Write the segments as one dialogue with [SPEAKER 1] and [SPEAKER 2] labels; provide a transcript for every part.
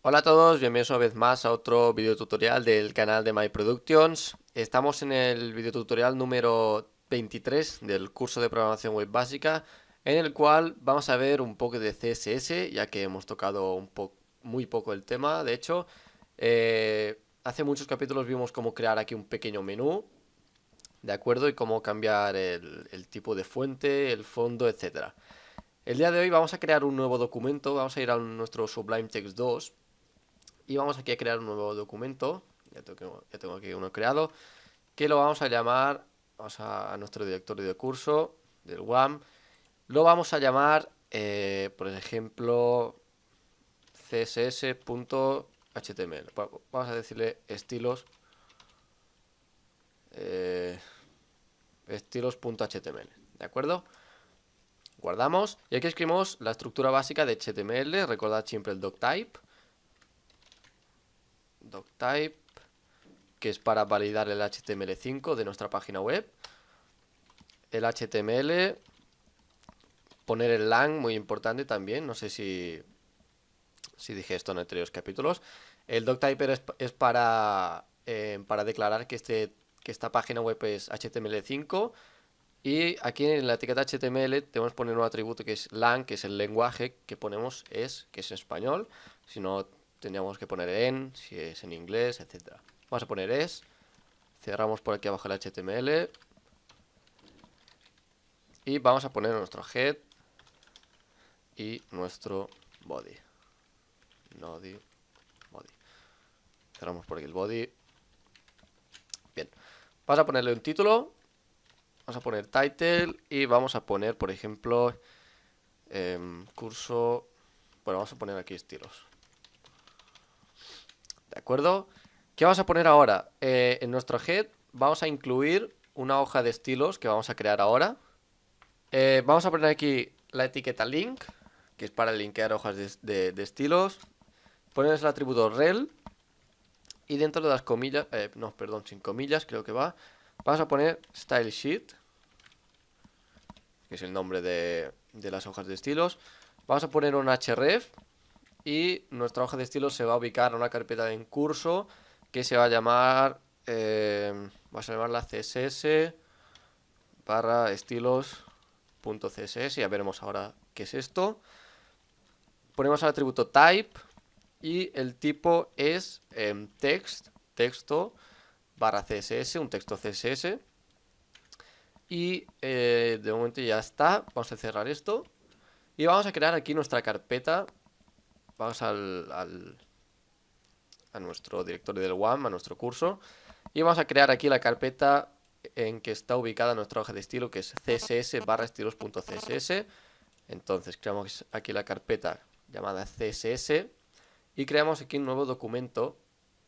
[SPEAKER 1] Hola a todos, bienvenidos una vez más a otro video tutorial del canal de My Productions. Estamos en el video tutorial número 23 del curso de programación web básica, en el cual vamos a ver un poco de CSS, ya que hemos tocado muy poco el tema. De hecho, hace muchos capítulos vimos cómo crear aquí un pequeño menú, ¿de acuerdo? Y cómo cambiar el tipo de fuente, el fondo, etcétera. El día de hoy vamos a crear un nuevo documento, vamos a ir a nuestro Sublime Text 2. Y vamos aquí a crear un nuevo documento. Ya tengo aquí uno creado. Que lo vamos a llamar. Vamos a nuestro directorio de curso del WAM. Lo vamos a llamar, por ejemplo, css.html. Vamos a decirle estilos. Estilos.html. ¿De acuerdo? Guardamos. Y aquí escribimos la estructura básica de HTML. Recordad siempre el doctype. Doctype, que es para validar el HTML5 de nuestra página web. El HTML, poner el lang, muy importante también, no sé si dije esto en anteriores capítulos. El doctype es para declarar que esta página web es HTML5. Y aquí en la etiqueta HTML tenemos que poner un atributo que es lang, que es el lenguaje que ponemos que es en español. Si no, tendríamos que poner en, si es en inglés, etc. Vamos a poner es. Cerramos por aquí abajo el HTML. Y vamos a poner nuestro head y nuestro body. Body. Cerramos por aquí el body. Bien. Vamos a ponerle un título. Vamos a poner title. Y vamos a poner, por ejemplo, curso. Bueno, vamos a poner aquí estilos. ¿De acuerdo? ¿Qué vamos a poner ahora? En nuestro head vamos a incluir una hoja de estilos que vamos a crear ahora. Vamos a poner aquí la etiqueta link, que es para linkear hojas de estilos. Ponemos el atributo rel. Y dentro de las comillas, no, perdón, sin comillas creo que va. Vamos a poner style sheet, que es el nombre de las hojas de estilos. Vamos a poner un href. Y nuestra hoja de estilos se va a ubicar en una carpeta en curso que se va a llamar, vamos a llamarla css barra estilos.css. Ya veremos ahora qué es esto. Ponemos el atributo type y el tipo es texto barra css, un texto css. Y de momento ya está. Vamos a cerrar esto y vamos a crear aquí nuestra carpeta. Vamos a nuestro directorio del WAM, a nuestro curso, y vamos a crear aquí la carpeta en que está ubicada nuestra hoja de estilo, que es css barra estilos.css. Entonces creamos aquí la carpeta llamada css y creamos aquí un nuevo documento.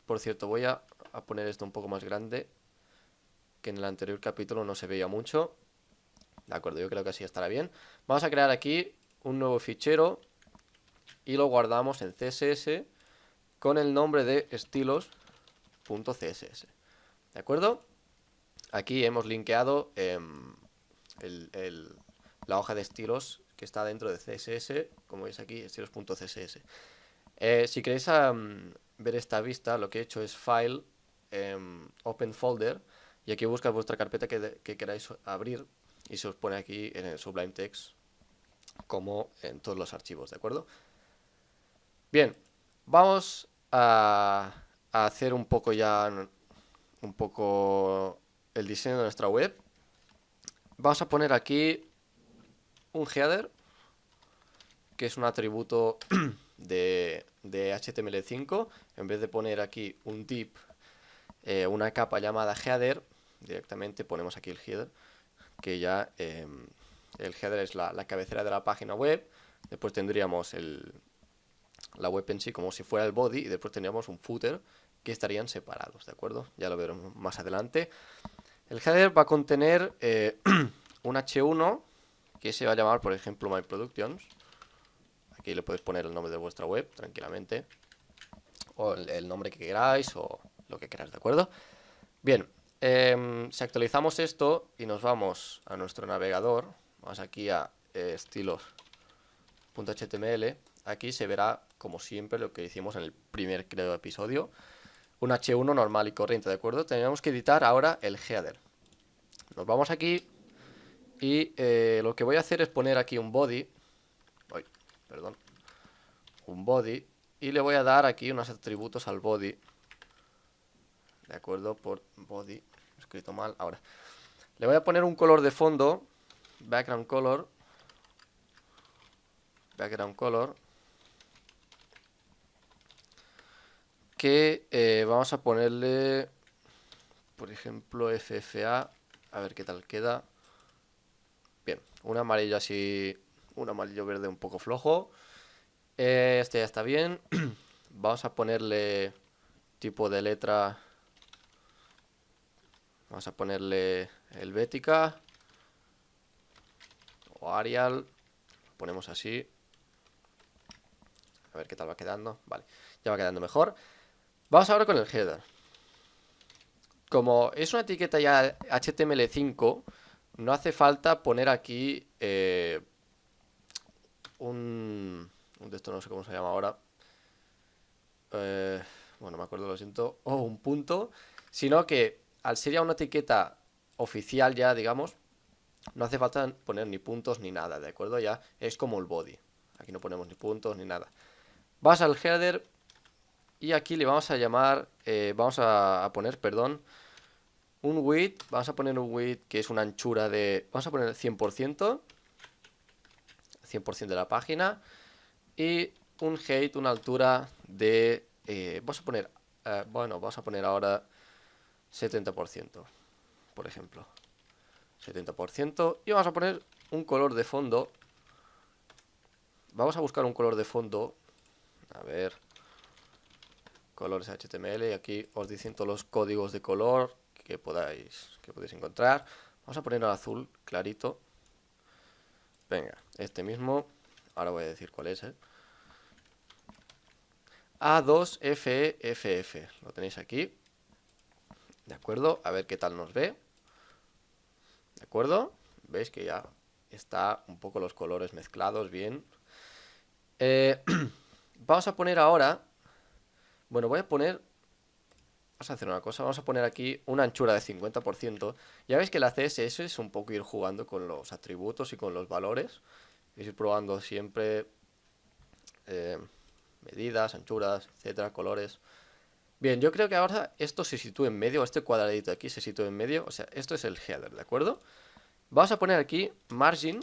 [SPEAKER 1] Por cierto, voy a poner esto un poco más grande, que en el anterior capítulo no se veía mucho. De acuerdo, yo creo que así estará bien. Vamos a crear aquí un nuevo fichero y lo guardamos en CSS con el nombre de estilos.css. ¿De acuerdo? Aquí hemos linkeado la hoja de estilos que está dentro de CSS, como veis aquí, estilos.css. Si queréis ver esta vista, lo que he hecho es File, Open Folder, y aquí buscas vuestra carpeta que queráis abrir y se os pone aquí en el Sublime Text como en todos los archivos, ¿de acuerdo? Bien, vamos a hacer un poco el diseño de nuestra web. Vamos a poner aquí un header, que es un atributo de HTML5. En vez de poner aquí un div, una capa llamada header, directamente ponemos aquí el header, que ya el header es la cabecera de la página web. Después tendríamos la web en sí como si fuera el body, y después tendríamos un footer que estarían separados, ¿de acuerdo? Ya lo veremos más adelante. El header va a contener un h1 que se va a llamar, por ejemplo, My Productions. Aquí le podéis poner el nombre de vuestra web tranquilamente, o el nombre que queráis, o lo que queráis, ¿de acuerdo? Bien, si actualizamos esto y nos vamos a nuestro navegador, vamos aquí a estilos.html, aquí se verá como siempre, lo que hicimos en el primer, creo, episodio. Un H1 normal y corriente, ¿de acuerdo? Tenemos que editar ahora el header. Nos vamos aquí y lo que voy a hacer es poner aquí un body. Uy, perdón. Un body. Y le voy a dar aquí unos atributos al body. De acuerdo, por body. He escrito mal. Ahora. Le voy a poner un color de fondo. Background color. Background color. Que vamos a ponerle, por ejemplo, FFA. A ver qué tal queda. Bien, un amarillo así. Un amarillo verde un poco flojo. Este ya está bien. Vamos a ponerle tipo de letra. Vamos a ponerle Helvética o Arial. Lo ponemos así. A ver qué tal va quedando. Vale, ya va quedando mejor. Vamos ahora con el header. Como es una etiqueta ya HTML5, no hace falta poner aquí un de esto no sé cómo se llama ahora. Bueno, me acuerdo, lo siento. O un punto. Sino que al ser ya una etiqueta oficial ya, digamos, no hace falta poner ni puntos ni nada, ¿de acuerdo? Ya es como el body. Aquí no ponemos ni puntos ni nada. Vas al header y aquí le vamos a llamar, vamos a poner, perdón, un width. Vamos a poner un width que es una anchura de, vamos a poner 100%, 100% de la página. Y un height, una altura de, vamos a poner, bueno, vamos a poner ahora 70%, por ejemplo. 70%. Y vamos a poner un color de fondo. Vamos a buscar un color de fondo. A ver. Colores HTML. Y aquí os dicen todos los códigos de color que podéis encontrar. Vamos a poner el azul clarito. Venga, este mismo. Ahora voy a decir cuál es, A2FEFF. Lo tenéis aquí. ¿De acuerdo? A ver qué tal nos ve. ¿De acuerdo? Veis que ya está un poco los colores mezclados bien. Vamos a poner ahora. Bueno, voy a poner. Vamos a hacer una cosa. Vamos a poner aquí una anchura de 50%. Ya veis que la CSS es un poco ir jugando con los atributos y con los valores. Ir probando siempre medidas, anchuras, etcétera, colores. Bien, yo creo que ahora esto se sitúa en medio. Este cuadradito de aquí se sitúa en medio. O sea, esto es el header, ¿de acuerdo? Vamos a poner aquí margin,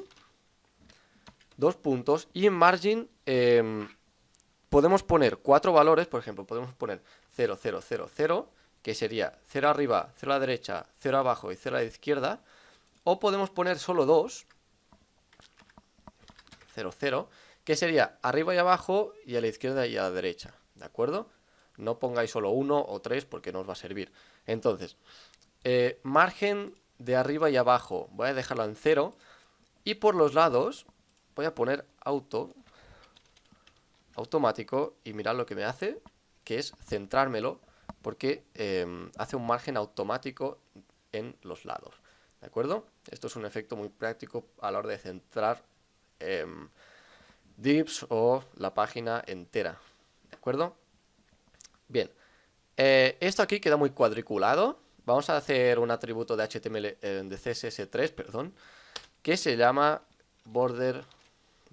[SPEAKER 1] 2 puntos, y en margin podemos poner 4 valores. Por ejemplo, podemos poner 0, 0, 0, 0, que sería 0 arriba, 0 a la derecha, 0 abajo y 0 a la izquierda. O podemos poner solo 2, 0, 0, que sería arriba y abajo y a la izquierda y a la derecha, ¿de acuerdo? No pongáis solo 1 o 3 porque no os va a servir. Entonces, margen de arriba y abajo voy a dejarlo en 0. Y por los lados voy a poner automático. Y mirad lo que me hace, que es centrármelo, porque hace un margen automático en los lados. ¿De acuerdo? Esto es un efecto muy práctico a la hora de centrar divs o la página entera. ¿De acuerdo? Bien. Esto aquí queda muy cuadriculado. Vamos a hacer un atributo de HTML, de CSS3, perdón, que se llama border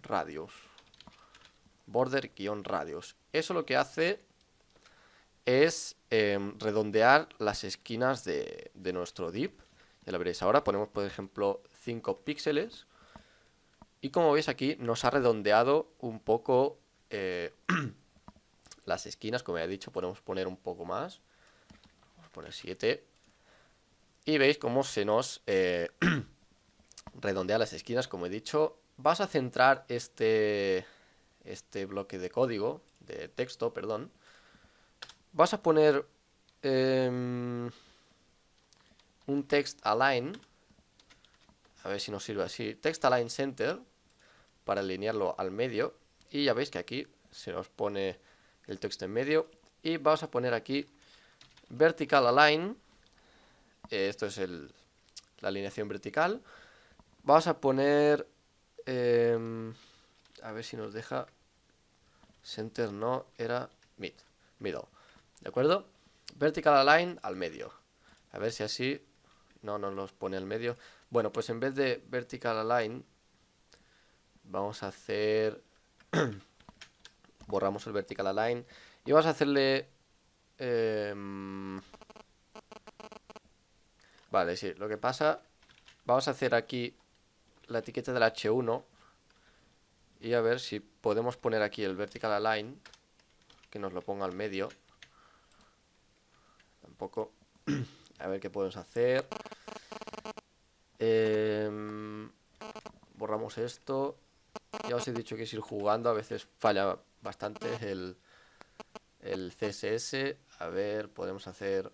[SPEAKER 1] radius. Border-radius. Eso lo que hace es redondear las esquinas de nuestro div. Ya lo veréis ahora. Ponemos, por ejemplo, 5 píxeles. Y como veis aquí, nos ha redondeado un poco las esquinas. Como ya he dicho, podemos poner un poco más. Vamos a poner 7. Y veis cómo se nos redondea las esquinas, como he dicho. Vas a centrar este bloque de código, de texto, perdón. Vas a poner un text align. A ver si nos sirve así. Text align center, para alinearlo al medio. Y ya veis que aquí se nos pone el texto en medio. Y vamos a poner aquí vertical align. Esto es la alineación vertical. Vamos a poner... a ver si nos deja... Center no, era middle. ¿De acuerdo? Vertical align al medio. A ver si así no nos los pone al medio. Bueno, pues en vez de vertical align, vamos a hacer... borramos el vertical align y vamos a hacerle... vale, sí, lo que pasa... Vamos a hacer aquí la etiqueta del H1 y a ver si podemos poner aquí el vertical align, que nos lo ponga al medio. Tampoco. A ver qué podemos hacer. Borramos esto. Ya os he dicho que es ir jugando. A veces falla bastante el CSS. A ver, podemos hacer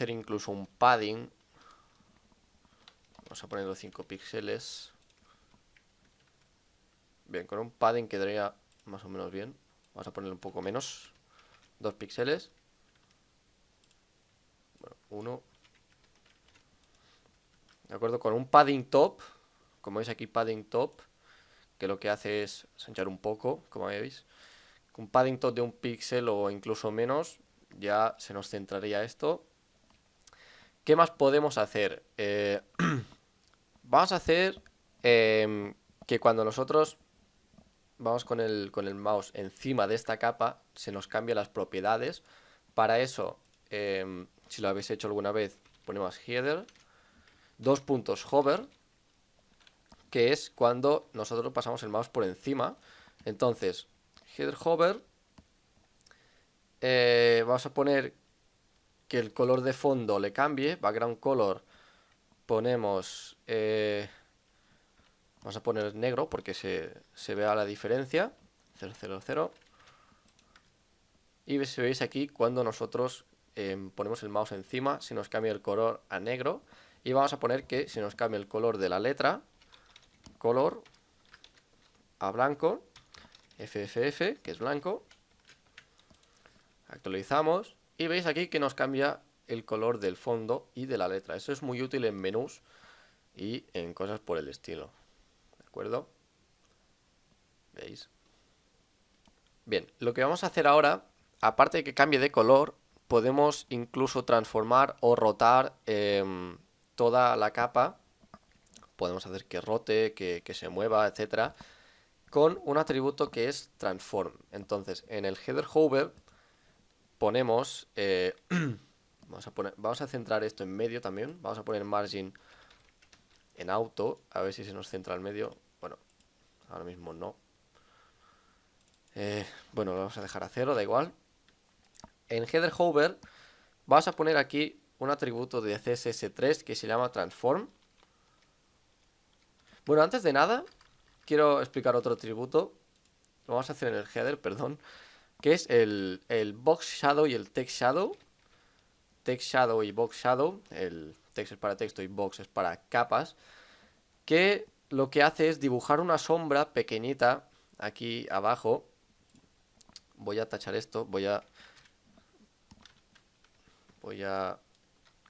[SPEAKER 1] incluso un padding. Vamos a poner los 5 píxeles. Bien, con un padding quedaría más o menos bien. Vamos a ponerle un poco menos. 2 píxeles. Bueno, 1. De acuerdo, con un padding top. Como veis aquí, padding top, que lo que hace es ensanchar un poco, como veis. Con un padding top de 1 píxel o incluso menos, ya se nos centraría esto. ¿Qué más podemos hacer? Vamos a hacer que cuando nosotros vamos con el mouse encima de esta capa, se nos cambian las propiedades. Para eso, si lo habéis hecho alguna vez, ponemos header, 2 puntos hover, que es cuando nosotros pasamos el mouse por encima. Entonces, header hover, vamos a poner que el color de fondo le cambie, background color, ponemos, vamos a poner negro porque se vea la diferencia, 000. Y si veis aquí, cuando nosotros ponemos el mouse encima, se nos cambia el color a negro. Y vamos a poner que se nos cambie el color de la letra, color a blanco, FFF, que es blanco. Actualizamos y veis aquí que nos cambia el color del fondo y de la letra. Eso es muy útil en menús y en cosas por el estilo. ¿De acuerdo? ¿Veis? Bien, lo que vamos a hacer ahora, aparte de que cambie de color, podemos incluso transformar o rotar toda la capa. Podemos hacer que rote, que se mueva, etcétera, con un atributo que es transform. Entonces, en el header hover ponemos, vamos a centrar esto en medio también. Vamos a poner margin en auto, a ver si se nos centra en medio. Bueno, ahora mismo no. Bueno, lo vamos a dejar a 0, da igual. En header hover vamos a poner aquí un atributo de CSS3 que se llama transform. Bueno, antes de nada, quiero explicar otro atributo. Lo vamos a hacer en el header, perdón, que es el box shadow y el text shadow. Text shadow y box shadow. El text es para texto y box es para capas. Que lo que hace es dibujar una sombra pequeñita aquí abajo. Voy a tachar esto, voy a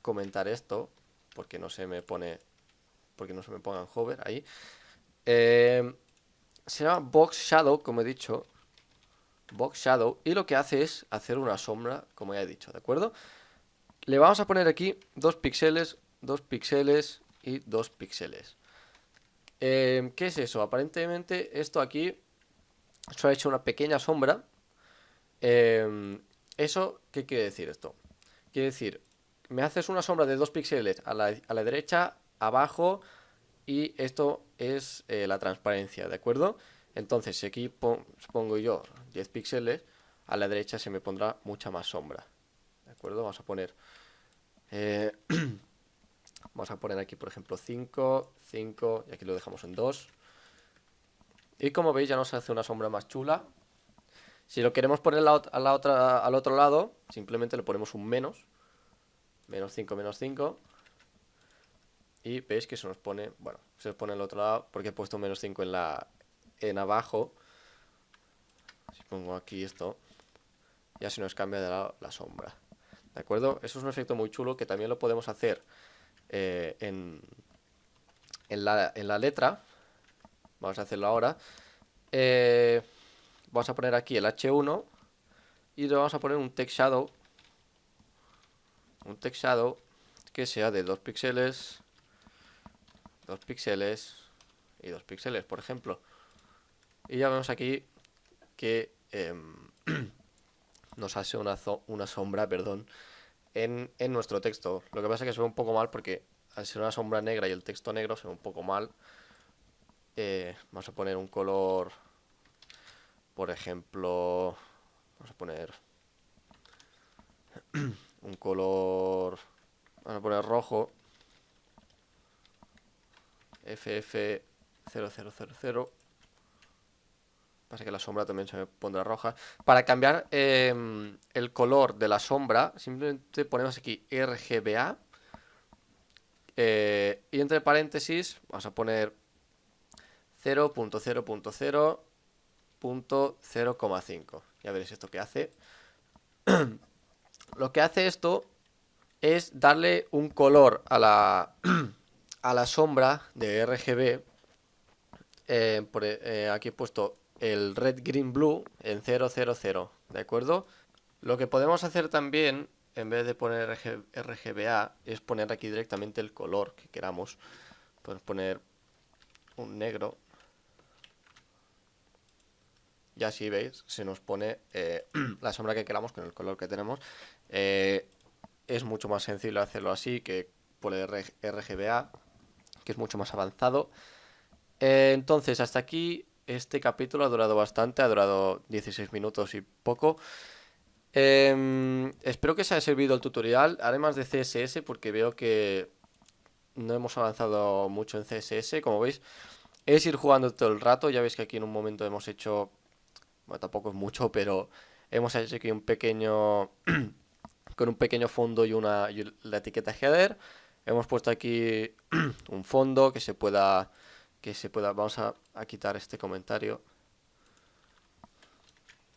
[SPEAKER 1] comentar esto porque no se me pone, porque no se me ponga en hover ahí. Se llama box shadow, como he dicho, box shadow, y lo que hace es hacer una sombra, como ya he dicho, ¿de acuerdo? Le vamos a poner aquí 2 píxeles, 2 píxeles y 2 píxeles. ¿Qué es eso? Aparentemente esto aquí se ha hecho una pequeña sombra. ¿Eso qué quiere decir esto? Quiere decir, me haces una sombra de 2 píxeles a la derecha, abajo, y esto es la transparencia, ¿de acuerdo? Entonces, si aquí pongo yo 10 píxeles, a la derecha se me pondrá mucha más sombra, ¿de acuerdo? Vamos a poner vamos a poner aquí, por ejemplo, 5, 5, y aquí lo dejamos en 2. Y como veis, ya nos hace una sombra más chula. Si lo queremos poner al otro lado, simplemente le ponemos un menos. Menos 5, menos 5. Y veis que se nos pone, bueno, se nos pone al otro lado porque he puesto menos 5 en abajo. Si pongo aquí esto, ya se nos cambia de lado la sombra. ¿De acuerdo? Eso es un efecto muy chulo que también lo podemos hacer en la letra. Vamos a hacerlo ahora. Vamos a poner aquí el H1 y le vamos a poner un text shadow. Un text shadow que sea de 2 píxeles, 2 píxeles y 2 píxeles, por ejemplo. Y ya vemos aquí que nos hace una sombra, perdón, en nuestro texto. Lo que pasa es que se ve un poco mal porque al ser una sombra negra y el texto negro se ve un poco mal. Vamos a poner un color, por ejemplo, vamos a poner un color, vamos a poner rojo, FF0000. Pasa que la sombra también se me pondrá roja. Para cambiar el color de la sombra, simplemente ponemos aquí RGBA. Y entre paréntesis vamos a poner 0.0.0.0,5. Ya veréis esto que hace. Lo que hace esto es darle un color a la, a la sombra de RGB. Aquí he puesto el red, green, blue en 000, ¿de acuerdo? Lo que podemos hacer también, en vez de poner RGBA, es poner aquí directamente el color que queramos. Podemos poner un negro. Y así veis, se nos pone la sombra que queramos con el color que tenemos. Es mucho más sencillo hacerlo así que por el RGBA, que es mucho más avanzado. Entonces, hasta aquí este capítulo ha durado bastante, ha durado 16 minutos y poco. Espero que os haya servido el tutorial. Haré más de CSS porque veo que no hemos avanzado mucho en CSS. Como veis, es ir jugando todo el rato. Ya veis que aquí en un momento hemos hecho... Bueno, tampoco es mucho, pero hemos hecho aquí un pequeño... con un pequeño fondo y la etiqueta header. Hemos puesto aquí un fondo que se pueda... Vamos a quitar este comentario.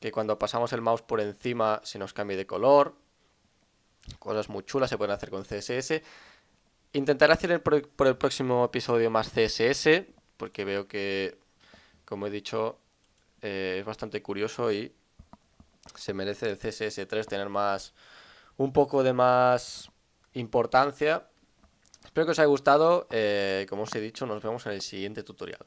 [SPEAKER 1] Que cuando pasamos el mouse por encima se nos cambie de color. Cosas muy chulas se pueden hacer con CSS. Intentaré hacer por el próximo episodio más CSS, porque veo que, como he dicho, es bastante curioso y se merece el CSS3 tener un poco de más importancia. Espero que os haya gustado. Como os he dicho, nos vemos en el siguiente tutorial.